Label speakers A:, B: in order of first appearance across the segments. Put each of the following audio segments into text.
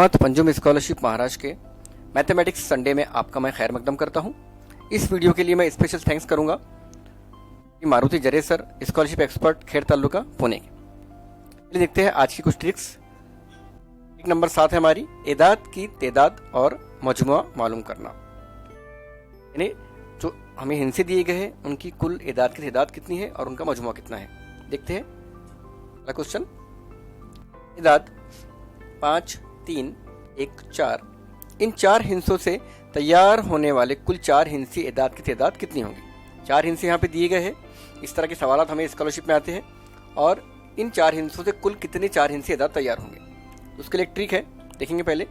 A: धन्यवाद पंजुम स्कॉलरशिप महाराष्ट्र के mathematics Sunday में आपका मैं खैर मकदम करता हूं। इस वीडियो के लिए मैं स्पेशल थैंक्स करूंगा कि मारुति जरे सर, स्कॉलरशिप एक्सपर्ट, खेड़ तालुका, पुणे। चलिए देखते हैं आज की कुछ ट्रिक्स। ट्रिक नंबर 7 है हमारी, एदाद की तेदाद और मजमुआ मालूम करना। यानी जो हमें हिंसे दिए गए हैं उनकी कुल एदाद की तेदाद कितनी है और उनका मजमुआ कितना है। देखते हैं पहला क्वेश्चन। एदाद 5, 3, 1, 4, इन 4 हिस्सों से तैयार होने वाले कुल 4 हिस्सी एदाद की तादाद कितनी होंगी। 4 हिस्से यहाँ पे दिए गए हैं। इस तरह के सवाल हमें स्कॉलरशिप में आते हैं और इन 4 हिस्सों से कुल कितने 4 हिस्से एदाद तैयार होंगे। उसके लिए एक ट्रिक है, देखेंगे पहले।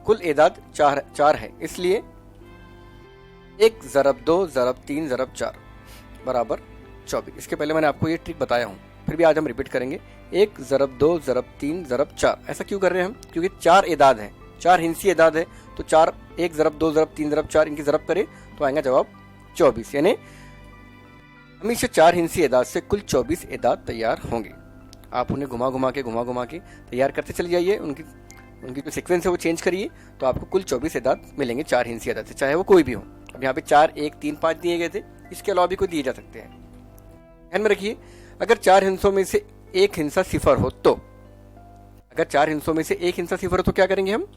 A: कुल एदाद 4 है, इसलिए 1 ज़रब 2 ज़रब 3 ज़रब 4 बराबर 24। इसके पहले मैंने आपको ये ट्रिक बताया हूँ, फिर भी आज हम रिपीट करेंगे। 1 ज़रब 2 ज़रब 3 ज़रब 4। ऐसा क्यों कर रहे हैं हम? क्योंकि 4 एदाद हैं, 4 हिंसी एदाद है, तो 4 1 ज़रब 2 ज़रब 3 ज़रब 4 इनकी ज़रब करें तो आएगा जवाब 24। यानी हमेशा 4 हिंसी एदाद से कुल 24 एदाद तैयार होंगे। आप उन्हें घुमा घुमा के तैयार करते चले जाइए, उनकी जो सीक्वेंस है वो चेंज करिए, तो आपको कुल 24 एदाद मिलेंगे 4 हिंसी एदाद से, चाहे वो कोई भी हो। अब यहाँ पे 4, 1, 3, 5 दिए गए थे, इसके अलावा भी कोई दिए जा सकते हैं। ध्यान में रखिए, अगर 4 हिस्सों में से एक हिस्सा सिफर हो तो, अगर 4 हिस्सों में से एक हिस्सा सिफर हो तो क्या करेंगे हम?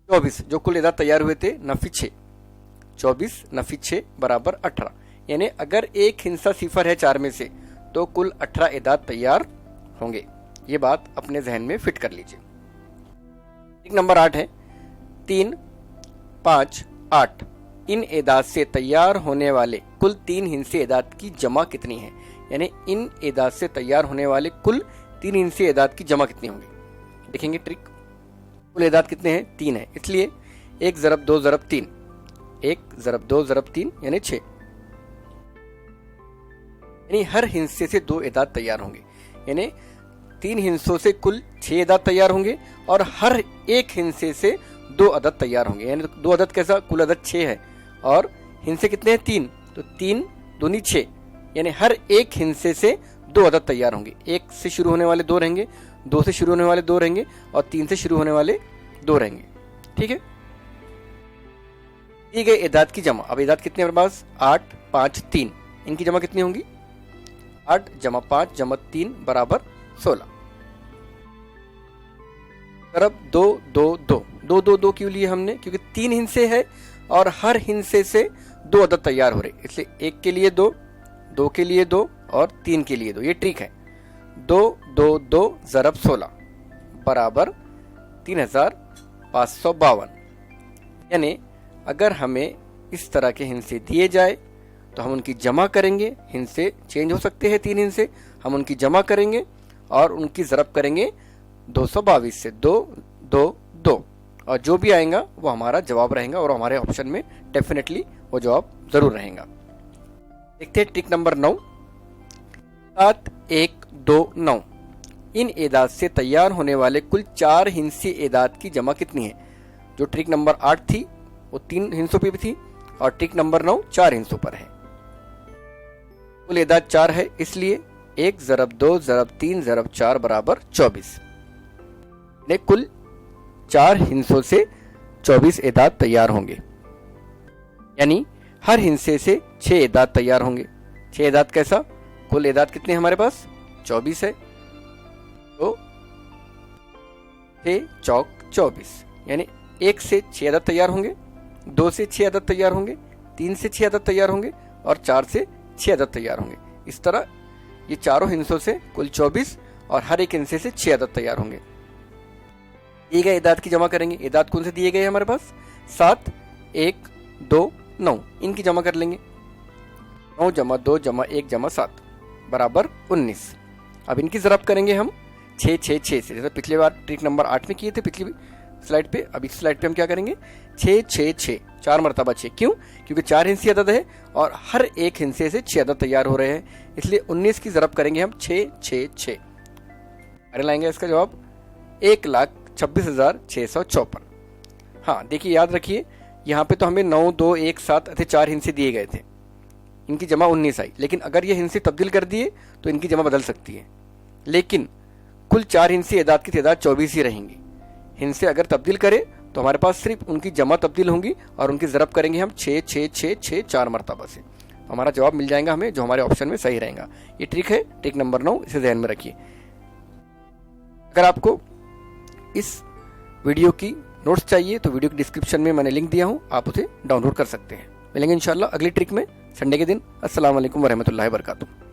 A: 24 जो कुल एदाद तैयार हुए थे नफी 6, 24 नफी 6 बराबर 18। यानी अगर एक हिस्सा सिफर है 4 में से तो कुल 18 एदाद तैयार होंगे। ये बात अपने जहन में फिट कर लीजिए। एक नंबर 8 है, 3, 5, 8, इन एदाद से तैयार होने वाले कुल 3 हिस्से एदाद की जमा कितनी है। यानी इन एदाद से तैयार होने वाले कुल 3 हिस्से एदाद की जमा कितनी होंगी। देखेंगे ट्रिक। कुल एदाद कितने हैं? 3 है, इसलिए 1 ज़रब 2 ज़रब 3, 1 ज़रब 2 ज़रब 3 यानी 6। यानी हर हिस्से से 2 एदाद तैयार होंगे। यानी 3 हिस्सों से कुल 6 एदाद तैयार होंगे और हर एक हिस्से से 2 अदद तैयार होंगे। यानी 2 अदद कैसा? कुल अदद 6 है और हिस्से कितने हैं? 3, तो 3 दूनी 6। यानी हर एक हिस्से से 2 अदद तैयार होंगे। 1 से शुरू होने वाले 2 रहेंगे, 2 से शुरू होने वाले 2 रहेंगे और 3 से शुरू होने वाले 2 रहेंगे। ठीक है, दी गई एदाद की जमा। अब एदाद कितने हमारे पास? 8, 5, 3, इनकी जमा कितनी होंगी? 8 जमा 5 जमा 3 बराबर 16। ज़रब 2 2 2 2 2 2 क्यों लिए हमने? क्योंकि 3 हिस्से है और हर हिस्से से 2 अदद तैयार हो रहे, इसलिए 1 के लिए 2, 2 के लिए 2 और 3 के लिए 2। ये ट्रिक है। 2 2 2 ज़रब 16 बराबर 3552। यानी अगर हमें इस तरह के हिस्से दिए जाए तो हम उनकी जमा करेंगे। हिस्से चेंज हो सकते हैं, 3 हिस्से, हम उनकी जमा करेंगे और उनकी ज़रब करेंगे 222 से, 2 2 2, और जो भी आएगा वो हमारा जवाब रहेगा और हमारे ऑप्शन में डेफिनेटली वो जवाब जरूर रहेगा। देखते हैं ट्रिक नंबर 9। 7, 1, 2, 9, इन एदाद से तैयार होने वाले कुल 4 हिस्से एदाद की जमा कितनी है। जो ट्रिक नंबर 8 थी वो 3 हिस्सों पे भी थी और ट्रिक नंबर 9 4 हिस्सों पर है। कुल एदाद 4 है, इसलिए 1 ज़रब 2 ज़रब 3 ज़रब 4 बराबर 24। ने कुल 4 हिस्सों से 24 एदाद तैयार होंगे। यानी हर हिस्से से 6 एदाद तैयार होंगे। 6 एदाद कैसा? कुल एदाद कितने हमारे पास? 24 है, तो 6 चौक 24। यानी 1 से 6 अदद तैयार होंगे, 2 से 6 अदद तैयार होंगे, 3 से 6 अदद तैयार होंगे और 4 से 6 अदद तैयार होंगे। इस तरह ये चारों हिस्सों से कुल 24 और हर एक हिस्से से 6 अदद तैयार होंगे। दिए गए एदाद की जमा करेंगे। एदाद कौन से दिए गए हमारे पास? 7, 1, 2, 9, इनकी जमा कर लेंगे। 9 जमा 2 जमा 1 जमा 7 बराबर 19। अब इनकी ज़रब करेंगे हम 6 6 6 से, जैसे पिछली बार ट्रिक नंबर 8 में किए थे पिछली स्लाइड पे। अब इस स्लाइड पे हम क्या करेंगे? 6 6 6, 4 मरतबा 6। क्यों? क्योंकि 4 हिस्से अदद है और हर एक हिस्से से 6 अदद तैयार हो रहे हैं, इसलिए 19 की ज़रब करेंगे हम 6 6 6। अरे लाएंगे इसका जवाब 1,26,654। हाँ देखिए, याद रखिए, यहाँ पे तो हमें 9 2 1 7 ऐसे 4 हिस्से दिए गए थे, इनकी जमा 19 आई। लेकिन अगर ये हिस्से तब्दील कर दिए तो इनकी जमा बदल सकती है। लेकिन कुल 4 हिंसे एदाद की तादाद 24 ही रहेंगी। हिंसे अगर तब्दील करें तो हमारे पास सिर्फ उनकी जमा तब्दील होंगी और उनकी ज़रब करेंगे हम 6 6 6 6 4 मरतबा से, हमारा जवाब मिल जाएगा हमें जो हमारे ऑप्शन में सही रहेगा। ये ट्रिक है, ट्रिक नंबर 9, इसे ध्यान में रखिए। अगर आपको इस वीडियो की नोट्स चाहिए तो वीडियो के डिस्क्रिप्शन में मैंने लिंक दिया हूँ, आप उसे डाउनलोड कर सकते हैं। मिलेंगे इंशाल्लाह अगली ट्रिक में संडे के दिन। अस्सलाम वालेकुम वरहमतुल्लाहि वबरकातुहू।